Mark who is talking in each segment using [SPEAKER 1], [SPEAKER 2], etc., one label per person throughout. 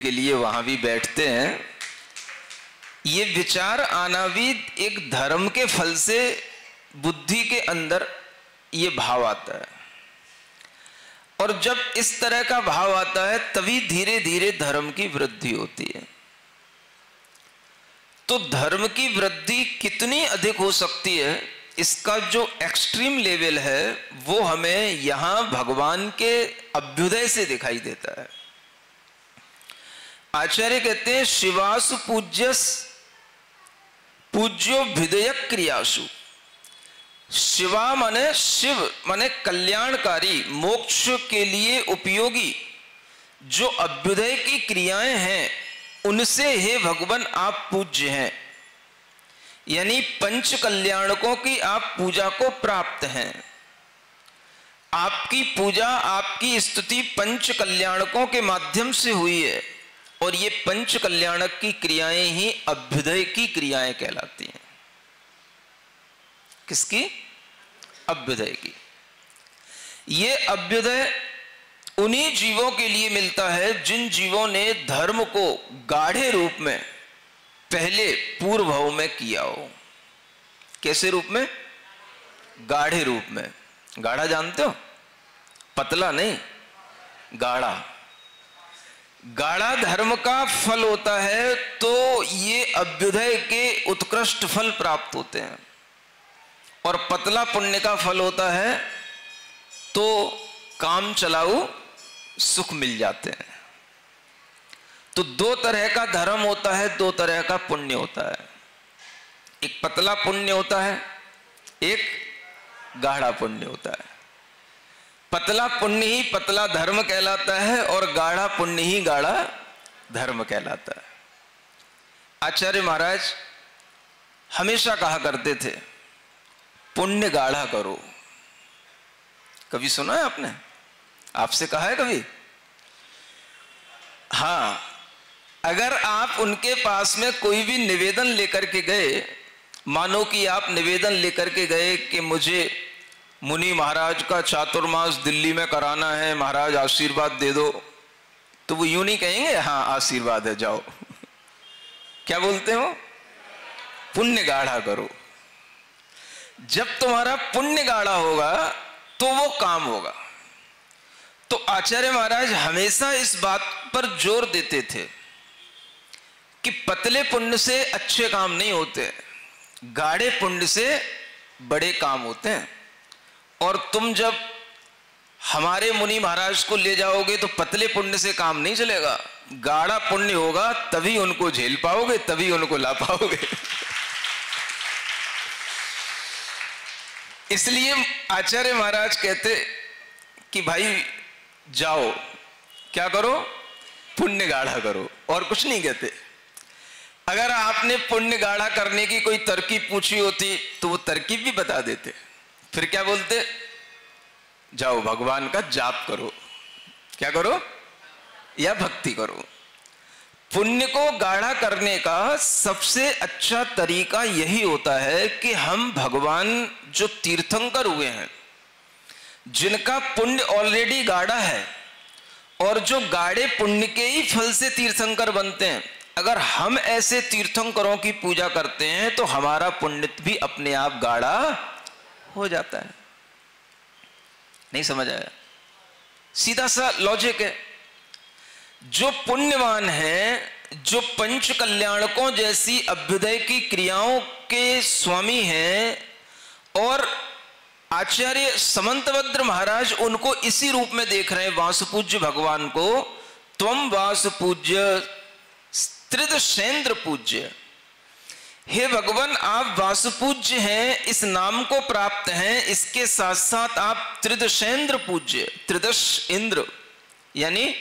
[SPEAKER 1] के लिए वहां भी बैठते हैं। ये विचार आना भी एक धर्म के फल से बुद्धि के अंदर ये भाव आता है, और जब इस तरह का भाव आता है तभी धीरे धीरे धर्म की वृद्धि होती है। तो धर्म की वृद्धि कितनी अधिक हो सकती है, इसका जो एक्सट्रीम लेवल है वो हमें यहां भगवान के अभ्युदय से दिखाई देता है। आचार्य कहते हैं शिवासु पूज्यो विधेयक क्रियासु। शिवा माने शिव माने कल्याणकारी, मोक्ष के लिए उपयोगी जो अभ्युदय की क्रियाएं हैं उनसे हे भगवान आप पूज्य हैं, यानी पंच कल्याणकों की आप पूजा को प्राप्त हैं। आपकी पूजा, आपकी स्तुति पंच कल्याणकों के माध्यम से हुई है, और ये पंच कल्याणक की क्रियाएं ही अभ्युदय की क्रियाएं कहलाती हैं। किसकी? अभ्युदय की। ये अभ्युदय उन्हीं जीवों के लिए मिलता है जिन जीवों ने धर्म को गाढ़े रूप में पहले पूर्व भाव में किया हो। कैसे रूप में? गाढ़े रूप में। गाढ़ा जानते हो? पतला नहीं, गाढ़ा। गाढ़ा धर्म का फल होता है, तो ये अभ्युदय के उत्कृष्ट फल प्राप्त होते हैं, और पतला पुण्य का फल होता है तो काम चलाऊ सुख मिल जाते हैं। तो दो तरह का धर्म होता है, दो तरह का पुण्य होता है। एक पतला पुण्य होता है, एक गाढ़ा पुण्य होता है। पतला पुण्य ही पतला धर्म कहलाता है, और गाढ़ा पुण्य ही गाढ़ा धर्म कहलाता है। आचार्य महाराज हमेशा कहा करते थे पुण्य गाढ़ा करो। कभी सुना है आपने? आपसे कहा है कभी? हां, अगर आप उनके पास में कोई भी निवेदन लेकर के गए, मानो कि आप निवेदन लेकर के गए कि मुझे मुनि महाराज का चातुर्मास दिल्ली में कराना है, महाराज आशीर्वाद दे दो, तो वो यूं नहीं कहेंगे हाँ आशीर्वाद है जाओ। क्या बोलते हो? पुण्य गाढ़ा करो। जब तुम्हारा पुण्य गाढ़ा होगा तो वो काम होगा। तो आचार्य महाराज हमेशा इस बात पर जोर देते थे कि पतले पुण्य से अच्छे काम नहीं होते, गाढ़े पुण्य से बड़े काम होते हैं। और तुम जब हमारे मुनि महाराज को ले जाओगे तो पतले पुण्य से काम नहीं चलेगा, गाढ़ा पुण्य होगा तभी उनको झेल पाओगे, तभी उनको ला पाओगे। इसलिए आचार्य महाराज कहते कि भाई जाओ, क्या करो? पुण्य गाढ़ा करो, और कुछ नहीं कहते। अगर आपने पुण्य गाढ़ा करने की कोई तरकीब पूछी होती तो वो तरकीब भी बता देते। फिर क्या बोलते? जाओ भगवान का जाप करो। क्या करो? या भक्ति करो। पुण्य को गाढ़ा करने का सबसे अच्छा तरीका यही होता है कि हम भगवान जो तीर्थंकर हुए हैं, जिनका पुण्य ऑलरेडी गाढ़ा है, और जो गाढ़े पुण्य के ही फल से तीर्थंकर बनते हैं, अगर हम ऐसे तीर्थंकरों की पूजा करते हैं तो हमारा पुण्य भी अपने आप गाढ़ा हो जाता है। नहीं समझ आया? सीधा सा लॉजिक है। जो पुण्यवान हैं, जो पंच कल्याणकों जैसी अभ्युदय की क्रियाओं के स्वामी हैं, और आचार्य समंतभद्र महाराज उनको इसी रूप में देख रहे हैं, वासुपूज्य भगवान को। त्वम वासुपूज्य त्रिदशेन्द्र पूज्य। हे भगवान आप वासुपूज्य हैं, इस नाम को प्राप्त हैं, इसके साथ साथ आप त्रिदशेन्द्र पूज्य, त्रिदश इंद्र यानी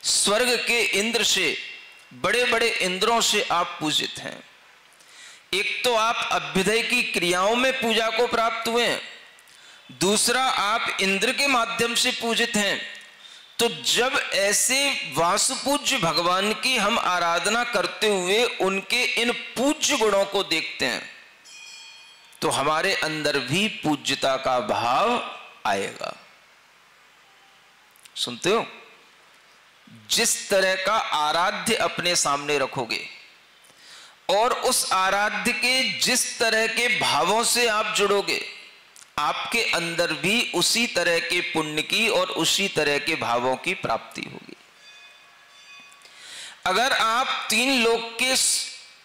[SPEAKER 1] स्वर्ग के इंद्र से, बड़े बड़े इंद्रों से आप पूजित हैं। एक तो आप अभ्युदय की क्रियाओं में पूजा को प्राप्त हुए हैं, दूसरा आप इंद्र के माध्यम से पूजित हैं। तो जब ऐसे वासुपूज्य भगवान की हम आराधना करते हुए उनके इन पूज्य गुणों को देखते हैं तो हमारे अंदर भी पूज्यता का भाव आएगा। सुनते हो? जिस तरह का आराध्य अपने सामने रखोगे और उस आराध्य के जिस तरह के भावों से आप जुड़ोगे, आपके अंदर भी उसी तरह के पुण्य की और उसी तरह के भावों की प्राप्ति होगी। अगर आप 3 लोक के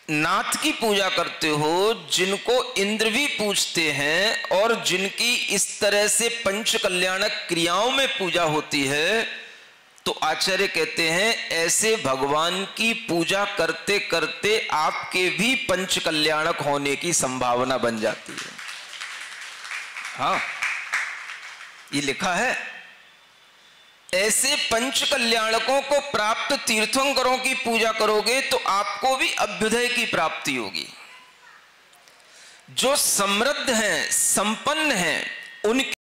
[SPEAKER 1] नाथ की पूजा करते हो, जिनको इंद्र भी पूजते हैं और जिनकी इस तरह से पंच कल्याणक क्रियाओं में पूजा होती है, तो आचार्य कहते हैं ऐसे भगवान की पूजा करते करते आपके भी पंच कल्याणक होने की संभावना बन जाती है। हाँ, ये लिखा है, ऐसे पंच कल्याणकों को प्राप्त तीर्थंकरों की पूजा करोगे तो आपको भी अभ्युदय की प्राप्ति होगी। जो समृद्ध हैं, संपन्न हैं, उनकी